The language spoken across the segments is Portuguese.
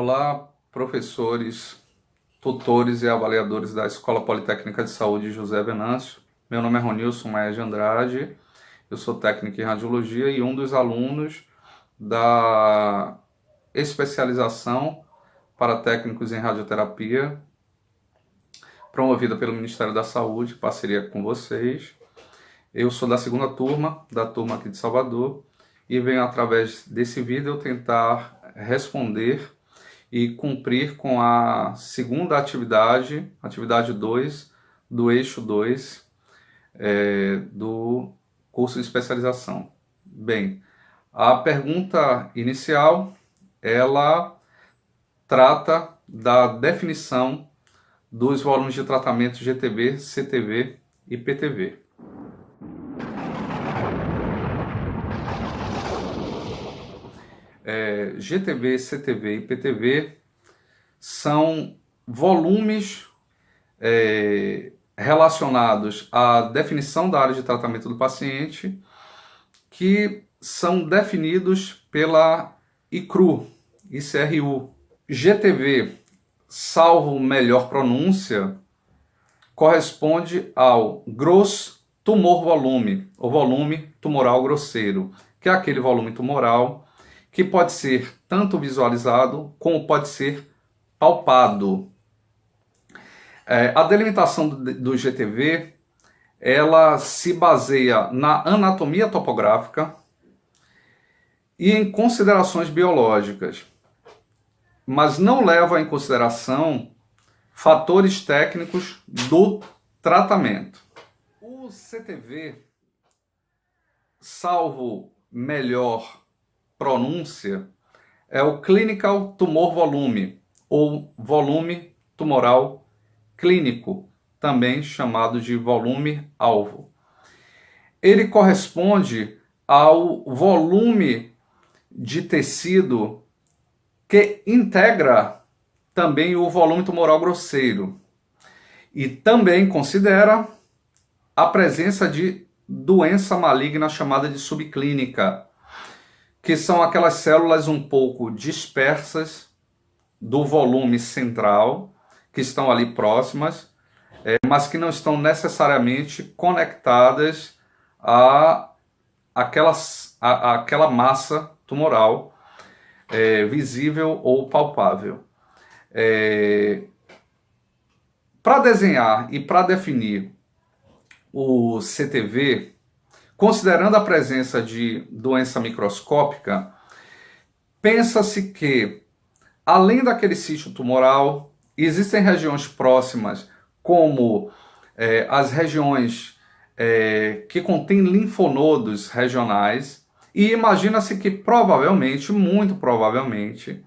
Olá, professores, tutores e avaliadores da Escola Politécnica de Saúde José Venâncio. Meu nome é Ronilson Maia de Andrade, eu sou técnico em radiologia e um dos alunos da especialização para técnicos em radioterapia, promovida pelo Ministério da Saúde, em parceria com vocês. Eu sou da segunda turma, da turma aqui de Salvador, e venho através desse vídeo tentar responder e cumprir com a segunda atividade, atividade 2, do eixo 2 do curso de especialização. Bem, a pergunta inicial, ela trata da definição dos volumes de tratamento GTV, CTV e PTV. GTV, CTV e PTV são volumes relacionados à definição da área de tratamento do paciente que são definidos pela ICRU. GTV, salvo melhor pronúncia, corresponde ao gross tumor volume, ou volume tumoral grosseiro, que é aquele volume tumoral que pode ser tanto visualizado como pode ser palpado. A delimitação do GTV, ela se baseia na anatomia topográfica e em considerações biológicas, mas não leva em consideração fatores técnicos do tratamento. O CTV, salvo melhor pronúncia, é o Clinical Tumor Volume, ou volume tumoral clínico, também chamado de volume-alvo. Ele corresponde ao volume de tecido que integra também o volume tumoral grosseiro e também considera a presença de doença maligna chamada de subclínica, que são aquelas células um pouco dispersas do volume central, que estão ali próximas, mas que não estão necessariamente conectadas àquela massa tumoral visível ou palpável. Para desenhar e para definir o CTV, considerando a presença de doença microscópica, pensa-se que, além daquele sítio tumoral, existem regiões próximas, como as regiões que contêm linfonodos regionais, e imagina-se que provavelmente, muito provavelmente,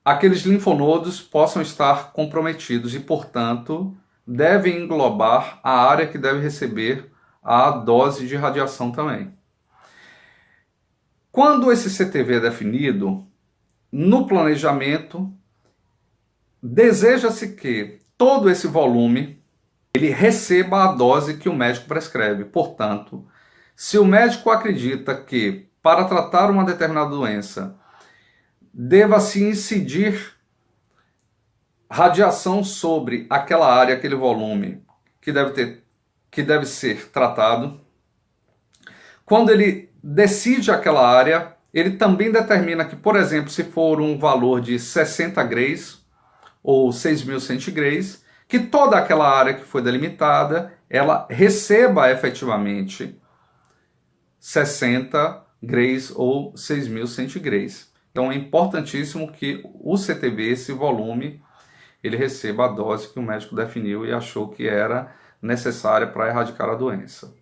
aqueles linfonodos possam estar comprometidos e, portanto, devem englobar a área que deve receber a dose de radiação também. Quando esse CTV é definido, no planejamento, deseja-se que todo esse volume ele receba a dose que o médico prescreve. Portanto, se o médico acredita que, para tratar uma determinada doença, deva-se incidir radiação sobre aquela área, aquele volume que deve ser tratado, quando ele decide aquela área, ele também determina que, por exemplo, se for um valor de 60 grays ou 6.000 centigrays, que toda aquela área que foi delimitada, ela receba efetivamente 60 grays ou 6.000 centigrays. Então é importantíssimo que o CTV, esse volume, ele receba a dose que o médico definiu e achou que era necessária para erradicar a doença.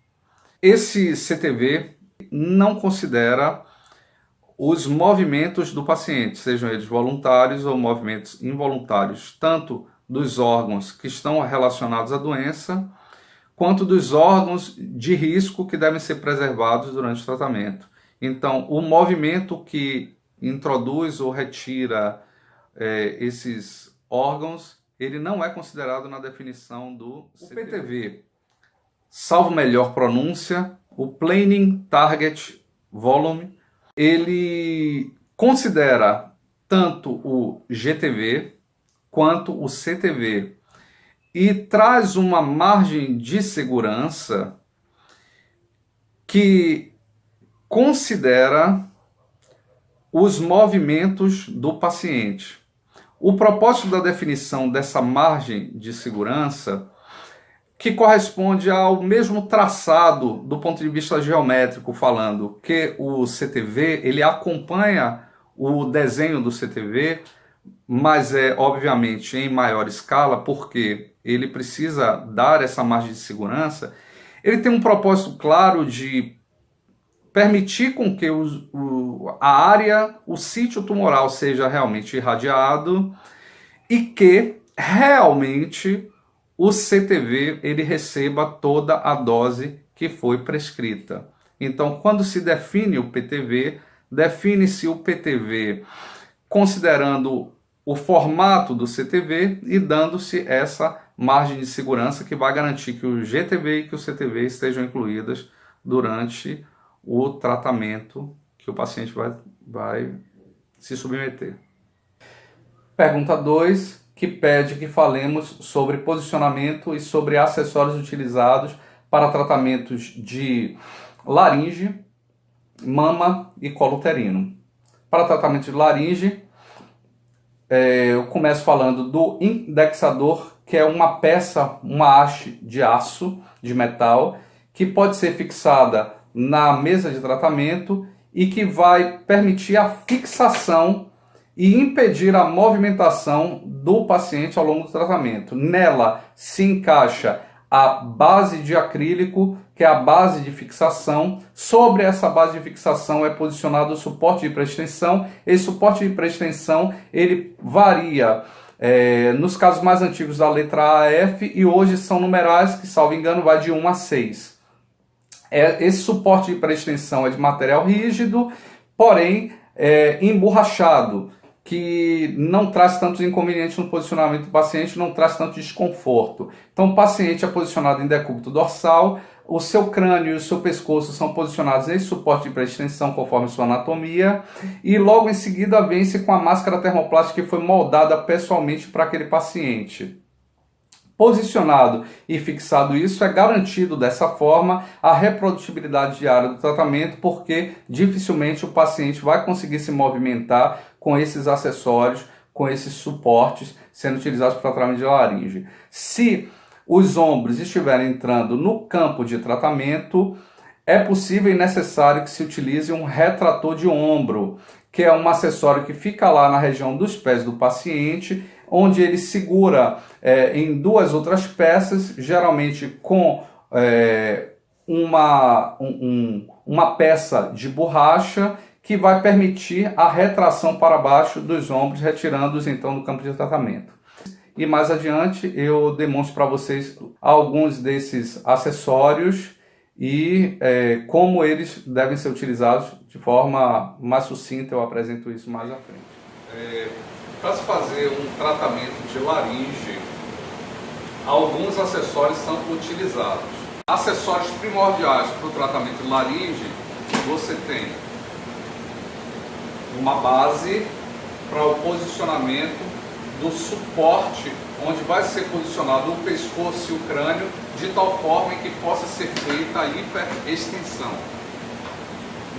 Esse CTV não considera os movimentos do paciente, sejam eles voluntários ou movimentos involuntários, tanto dos órgãos que estão relacionados à doença, quanto dos órgãos de risco que devem ser preservados durante o tratamento. Então, o movimento que introduz ou retira esses órgãos, ele não é considerado na definição do CTV. O PTV, salvo melhor pronúncia, o Planning Target Volume, ele considera tanto o GTV quanto o CTV e traz uma margem de segurança que considera os movimentos do paciente. O propósito da definição dessa margem de segurança, que corresponde ao mesmo traçado do ponto de vista geométrico falando, que o CTV, ele acompanha o desenho do CTV, mas é obviamente em maior escala, porque ele precisa dar essa margem de segurança. Ele tem um propósito claro de permitir com que a área, o sítio tumoral seja realmente irradiado e que realmente o CTV ele receba toda a dose que foi prescrita. Então, quando se define o PTV, define-se o PTV considerando o formato do CTV e dando-se essa margem de segurança que vai garantir que o GTV e que o CTV estejam incluídas durante o tratamento que o paciente vai se submeter. Pergunta 2, que pede que falemos sobre posicionamento e sobre acessórios utilizados para tratamentos de laringe, mama e colo uterino. Para tratamento de laringe, eu começo falando do indexador, que é uma peça, uma haste de aço, de metal, que pode ser fixada na mesa de tratamento e que vai permitir a fixação e impedir a movimentação do paciente ao longo do tratamento. Nela se encaixa a base de acrílico, que é a base de fixação. Sobre essa base de fixação é posicionado o suporte de hiperextensão. Esse suporte de hiperextensão ele varia nos casos mais antigos da letra A a F, e hoje são numerais que, salvo engano, vai de 1 a 6. Esse suporte de hiperextensão é de material rígido, porém emborrachado, que não traz tantos inconvenientes no posicionamento do paciente, não traz tanto desconforto. Então o paciente é posicionado em decúbito dorsal, o seu crânio e o seu pescoço são posicionados nesse suporte de hiperextensão conforme sua anatomia, e logo em seguida vem-se com a máscara termoplástica que foi moldada pessoalmente para aquele paciente. Posicionado e fixado isso, é garantido dessa forma a reprodutibilidade diária do tratamento, porque dificilmente o paciente vai conseguir se movimentar com esses acessórios, com esses suportes sendo utilizados para tratamento de laringe. Se os ombros estiverem entrando no campo de tratamento, é possível e necessário que se utilize um retrator de ombro, que é um acessório que fica lá na região dos pés do paciente, onde ele segura em duas outras peças, geralmente com uma peça de borracha, que vai permitir a retração para baixo dos ombros, retirando-os então do campo de tratamento. E mais adiante eu demonstro para vocês alguns desses acessórios e como eles devem ser utilizados de forma mais sucinta. Eu apresento isso mais à frente. Para se fazer um tratamento de laringe, alguns acessórios são utilizados. Acessórios primordiais para o tratamento de laringe, você tem uma base para o posicionamento do suporte, onde vai ser posicionado o pescoço e o crânio, de tal forma que possa ser feita a hiperextensão.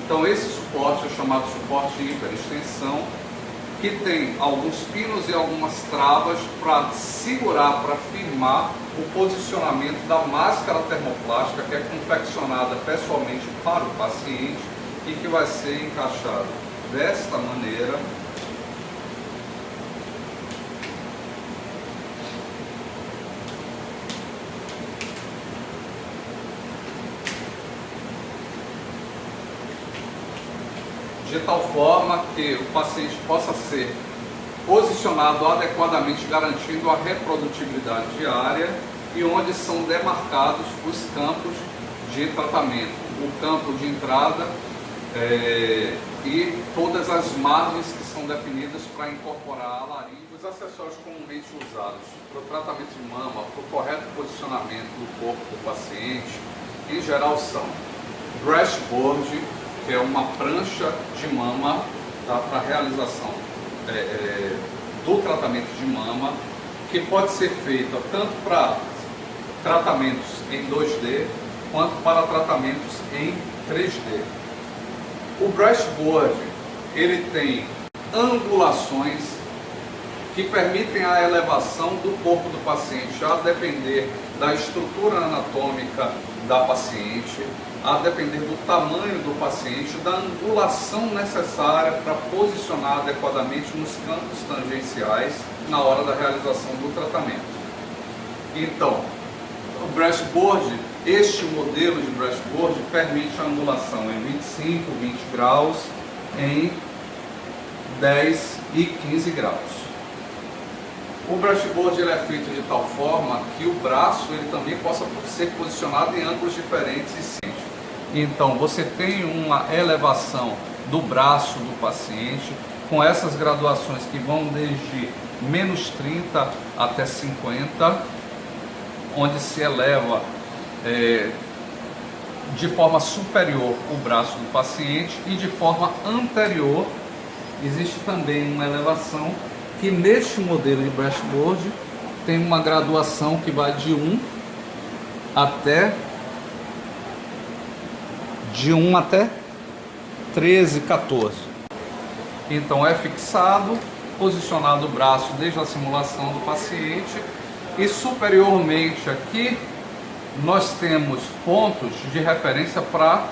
Então esse suporte é chamado suporte de hiperextensão, que tem alguns pinos e algumas travas para segurar, para firmar o posicionamento da máscara termoplástica, que é confeccionada pessoalmente para o paciente e que vai ser encaixado desta maneira. De tal forma que o paciente possa ser posicionado adequadamente, garantindo a reprodutibilidade diária, e onde são demarcados os campos de tratamento, o campo de entrada e todas as margens que são definidas para incorporar a laringe. Os acessórios comumente usados para o tratamento de mama, para o correto posicionamento do corpo do paciente, em geral são breastboard, que é uma prancha de mama para a realização do tratamento de mama, que pode ser feita tanto para tratamentos em 2D quanto para tratamentos em 3D. O Breastboard, ele tem angulações que permitem a elevação do corpo do paciente, a depender da estrutura anatômica da paciente, a depender do tamanho do paciente, da angulação necessária para posicionar adequadamente nos campos tangenciais na hora da realização do tratamento. Então, o Breastboard, este modelo de Breastboard permite a angulação em 25, 20 graus, em 10 e 15 graus. O Breastboard ele é feito de tal forma que o braço ele também possa ser posicionado em ângulos diferentes e simples. Então você tem uma elevação do braço do paciente com essas graduações que vão desde menos 30 até 50, onde se eleva de forma superior o braço do paciente, e de forma anterior existe também uma elevação que neste modelo de Breastboard tem uma graduação que vai de 1 até 13, 14. Então é fixado, posicionado o braço desde a simulação do paciente, e superiormente aqui nós temos pontos de referência para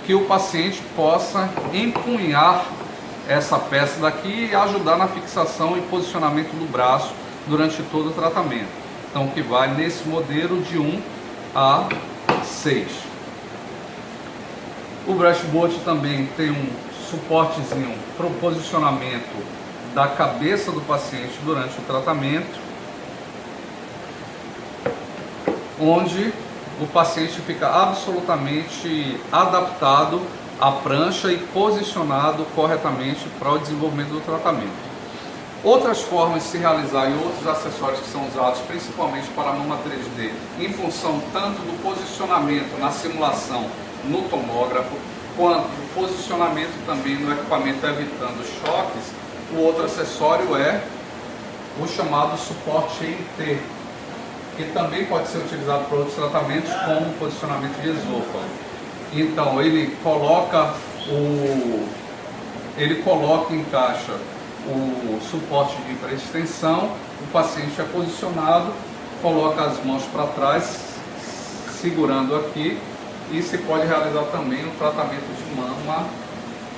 que o paciente possa empunhar essa peça daqui e ajudar na fixação e posicionamento do braço durante todo o tratamento. Então que vai nesse modelo de 1 a 6. O Breastboard também tem um suportezinho para o posicionamento da cabeça do paciente durante o tratamento, onde o paciente fica absolutamente adaptado à prancha e posicionado corretamente para o desenvolvimento do tratamento. Outras formas de se realizar e outros acessórios que são usados principalmente para a mama 3D, em função tanto do posicionamento na simulação no tomógrafo, quanto do posicionamento também no equipamento evitando choques, o outro acessório é o chamado suporte EIT, que também pode ser utilizado para outros tratamentos, como o posicionamento de esôfago. Então ele coloca e encaixa o suporte de hiperextensão, o paciente é posicionado, coloca as mãos para trás, segurando aqui, e se pode realizar também o tratamento de mama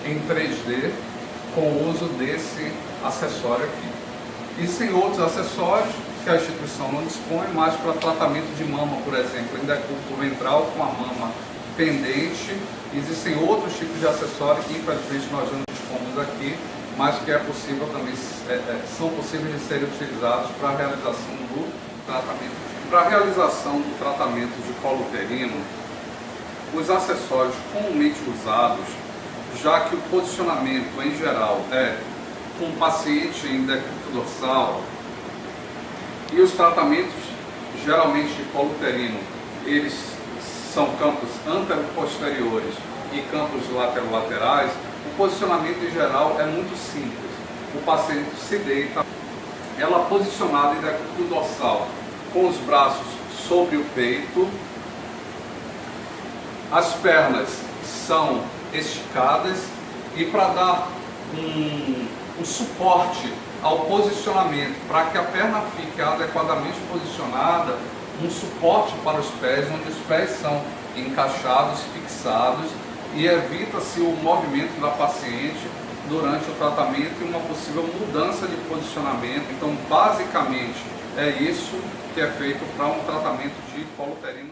em 3D com o uso desse acessório aqui. Existem outros acessórios que a instituição não dispõe, mas para tratamento de mama, por exemplo, em decúbito ventral com a mama pendente, existem outros tipos de acessórios que infelizmente nós não dispomos aqui, mas que é possível também, são possíveis de serem utilizados para a realização do tratamento. Para a realização do tratamento de colo uterino, os acessórios comumente usados, já que o posicionamento em geral é com o paciente em decúbito dorsal, e os tratamentos geralmente de colo uterino, eles são campos antero-posteriores e campos laterais, o posicionamento em geral é muito simples. O paciente se deita, ela posicionada em decúbito dorsal, com os braços sobre o peito, as pernas são esticadas, e para dar um suporte ao posicionamento, para que a perna fique adequadamente posicionada, um suporte para os pés, onde os pés são encaixados, fixados, e evita-se o movimento da paciente durante o tratamento e uma possível mudança de posicionamento. Então, basicamente, é isso que é feito para um tratamento de colo uterino.